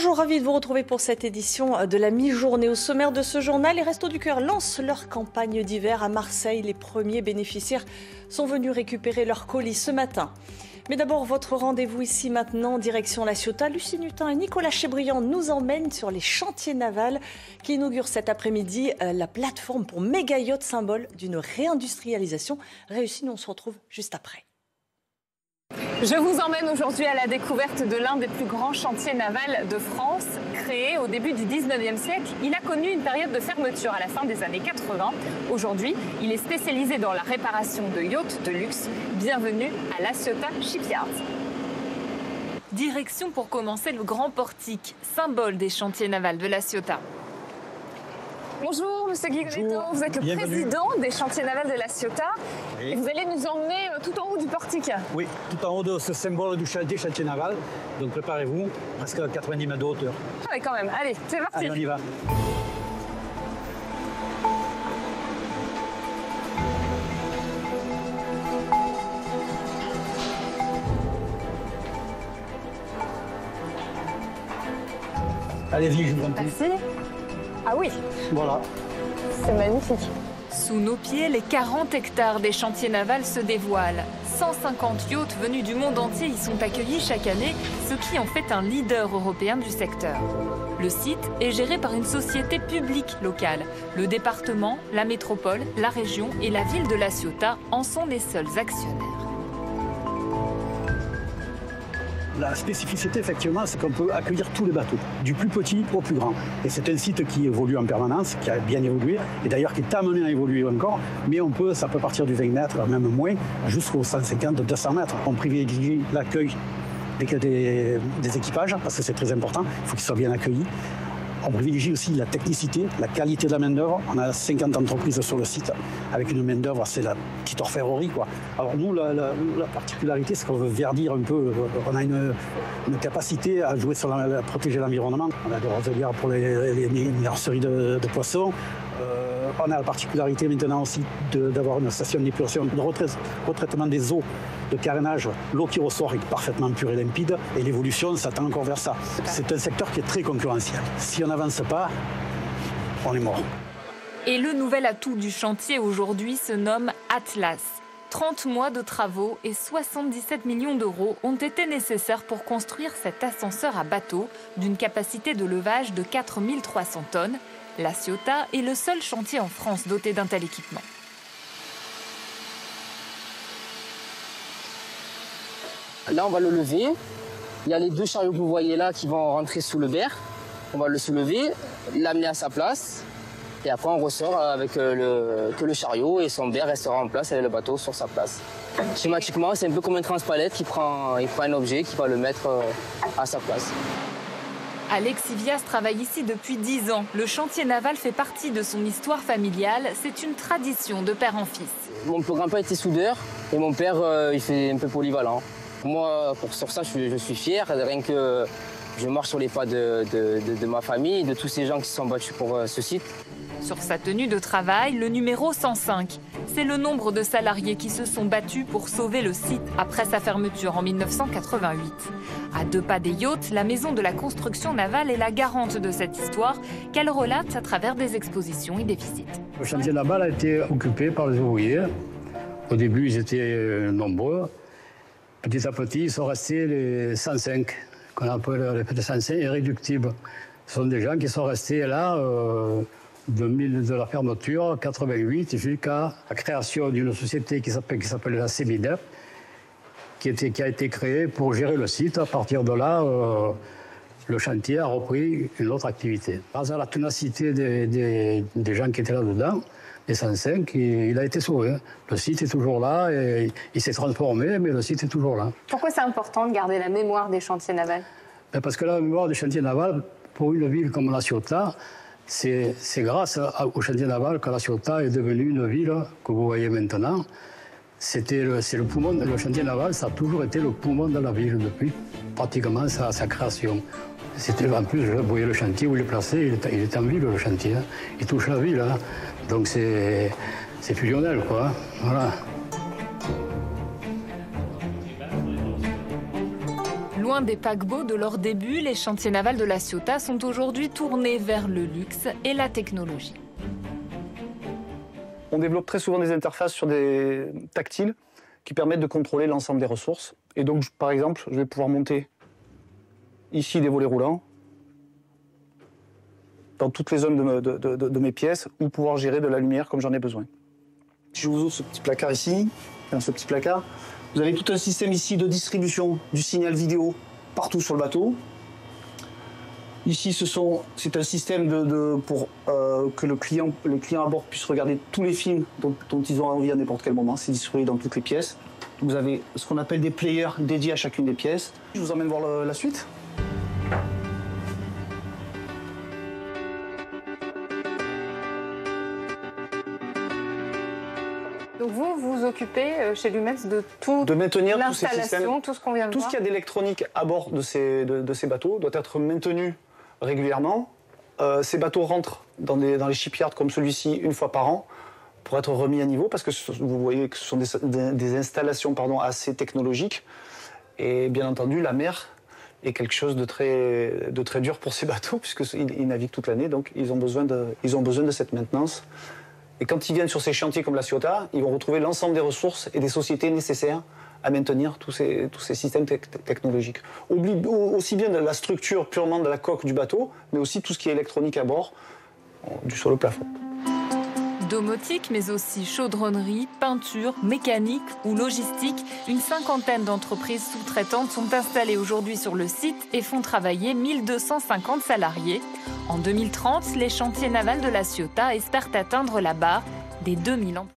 Bonjour, ravi de vous retrouver pour cette édition de la mi-journée. Au sommaire de ce journal, les Restos du Cœur lancent leur campagne d'hiver à Marseille. Les premiers bénéficiaires sont venus récupérer leurs colis ce matin. Mais d'abord, votre rendez-vous ici maintenant, direction La Ciotat. Lucie Nutin et Nicolas Chebriand nous emmènent sur les chantiers navals qui inaugurent cet après-midi la plateforme pour méga yacht, symbole d'une réindustrialisation réussie. Nous on se retrouve juste après. Je vous emmène aujourd'hui à la découverte de l'un des plus grands chantiers navals de France. Créé au début du 19e siècle, il a connu une période de fermeture à la fin des années 80. Aujourd'hui, il est spécialisé dans la réparation de yachts de luxe. Bienvenue à La Ciotat Shipyard. Direction pour commencer le grand portique, symbole des chantiers navals de La Ciotat. Bonjour, Monsieur Guigretto, vous êtes le président des chantiers navals de La Ciotat. Oui. Et vous allez nous emmener tout en haut du portique. Oui, tout en haut de ce symbole des chantiers navals. Donc préparez-vous, presque 90 mètres de hauteur. Ah oui, quand même. Allez, c'est parti. Allez, on y va. Allez-y, je vous en prie. Merci. Ah oui. Voilà. C'est magnifique. Sous nos pieds, les 40 hectares des chantiers navals se dévoilent. 150 yachts venus du monde entier y sont accueillis chaque année, ce qui en fait un leader européen du secteur. Le site est géré par une société publique locale. Le département, la métropole, la région et la ville de La Ciotat en sont les seuls actionnaires. La spécificité, effectivement, c'est qu'on peut accueillir tous les bateaux, du plus petit au plus grand. Et c'est un site qui évolue en permanence, qui a bien évolué, et d'ailleurs qui est amené à évoluer encore. Mais ça peut partir du 20 mètres, même moins, jusqu'aux 150, 200 mètres. On privilégie l'accueil des équipages, parce que c'est très important, il faut qu'ils soient bien accueillis. On privilégie aussi la technicité, la qualité de la main-d'œuvre. On a 50 entreprises sur le site avec une main-d'œuvre, c'est la petite orfèvrerie, quoi. Alors nous, la particularité, c'est qu'on veut verdir un peu. On a une capacité à jouer sur à protéger l'environnement. On a des roselières pour les nurseries de poissons. On a la particularité maintenant aussi d'avoir une station d'épuration, de retraitement des eaux, de carénage. L'eau qui ressort est parfaitement pure et limpide et l'évolution s'attend encore vers ça. C'est un secteur qui est très concurrentiel. Si on n'avance pas, on est mort. Et le nouvel atout du chantier aujourd'hui se nomme Atlas. 30 mois de travaux et 77 millions d'euros ont été nécessaires pour construire cet ascenseur à bateau d'une capacité de levage de 4300 tonnes. La Ciotat est le seul chantier en France doté d'un tel équipement. Là, on va le lever. Il y a les deux chariots que vous voyez là qui vont rentrer sous le verre. On va le soulever, l'amener à sa place. Et après, on ressort avec que le chariot et son verre restera en place et le bateau sur sa place. Schématiquement, c'est un peu comme un transpalette qui prend un objet qui va le mettre à sa place. Alex Ivias travaille ici depuis 10 ans. Le chantier naval fait partie de son histoire familiale. C'est une tradition de père en fils. Mon grand-père était soudeur et mon père, il fait un peu polyvalent. Moi, sur ça, je suis fier. Rien que je marche sur les pas de ma famille, de tous ces gens qui se sont battus pour ce site. Sur sa tenue de travail, le numéro 105. C'est le nombre de salariés qui se sont battus pour sauver le site après sa fermeture en 1988. À 2 pas des yachts, la maison de la construction navale est la garante de cette histoire qu'elle relate à travers des expositions et des visites. Le chantier naval a été occupé par les ouvriers. Au début, ils étaient nombreux. Petit à petit, ils sont restés les 105, qu'on appelle les 105 irréductibles. Ce sont des gens qui sont restés là de la fermeture 88 jusqu'à la création d'une société qui s'appelle la CEMIDEP, qui a été créée pour gérer le site. À partir de là, le chantier a repris une autre activité. Grâce à la ténacité des gens qui étaient là-dedans, les 105, il a été sauvé. Le site est toujours là, et il s'est transformé, mais le site est toujours là. Pourquoi c'est important de garder la mémoire des chantiers navals? Parce que la mémoire des chantiers navals, pour une ville comme La Ciotat, c'est grâce au chantier naval que La Ciotat est devenue une ville que vous voyez maintenant. C'est le poumon, le chantier naval, ça a toujours été le poumon de la ville depuis pratiquement sa création. En plus, vous voyez le chantier où il est placé, il est en ville, le chantier. Hein. Il touche la ville. Hein. Donc c'est fusionnel, quoi. Voilà. Loin Loin des paquebots de leur début, les chantiers navals de La Ciotat sont aujourd'hui tournés vers le luxe et la technologie. On développe très souvent des interfaces sur des tactiles qui permettent de contrôler l'ensemble des ressources. Et donc, par exemple, je vais pouvoir monter ici des volets roulants dans toutes les zones de mes pièces ou pouvoir gérer de la lumière comme j'en ai besoin. Si je vous ouvre ce petit placard ici, dans ce petit placard, vous avez tout un système ici de distribution du signal vidéo partout sur le bateau. Ici, c'est un système pour que le client à bord puisse regarder tous les films dont ils ont envie à n'importe quel moment. C'est distribué dans toutes les pièces. Vous avez ce qu'on appelle des players dédiés à chacune des pièces. Je vous emmène voir la suite. Donc vous vous occupez chez Lumens de tout, de maintenir tous ces systèmes, tout ce qu'on vient de voir. Tout ce qu'il y a d'électronique à bord de ces bateaux doit être maintenu régulièrement. Ces bateaux rentrent dans les shipyards comme celui-ci une fois par an pour être remis à niveau parce que vous voyez que ce sont des installations assez technologiques. Et bien entendu, la mer est quelque chose de très dur pour ces bateaux puisqu'ils naviguent toute l'année, donc ils ont besoin de cette maintenance. Et quand ils viennent sur ces chantiers comme La Ciotat, ils vont retrouver l'ensemble des ressources et des sociétés nécessaires à maintenir tous ces systèmes technologiques. Aussi bien de la structure purement de la coque du bateau, mais aussi tout ce qui est électronique à bord, sur le plafond. Domotique, mais aussi chaudronnerie, peinture, mécanique ou logistique, une cinquantaine d'entreprises sous-traitantes sont installées aujourd'hui sur le site et font travailler 1250 salariés. En 2030, les chantiers navals de La Ciotat espèrent atteindre la barre des 2000 emplois.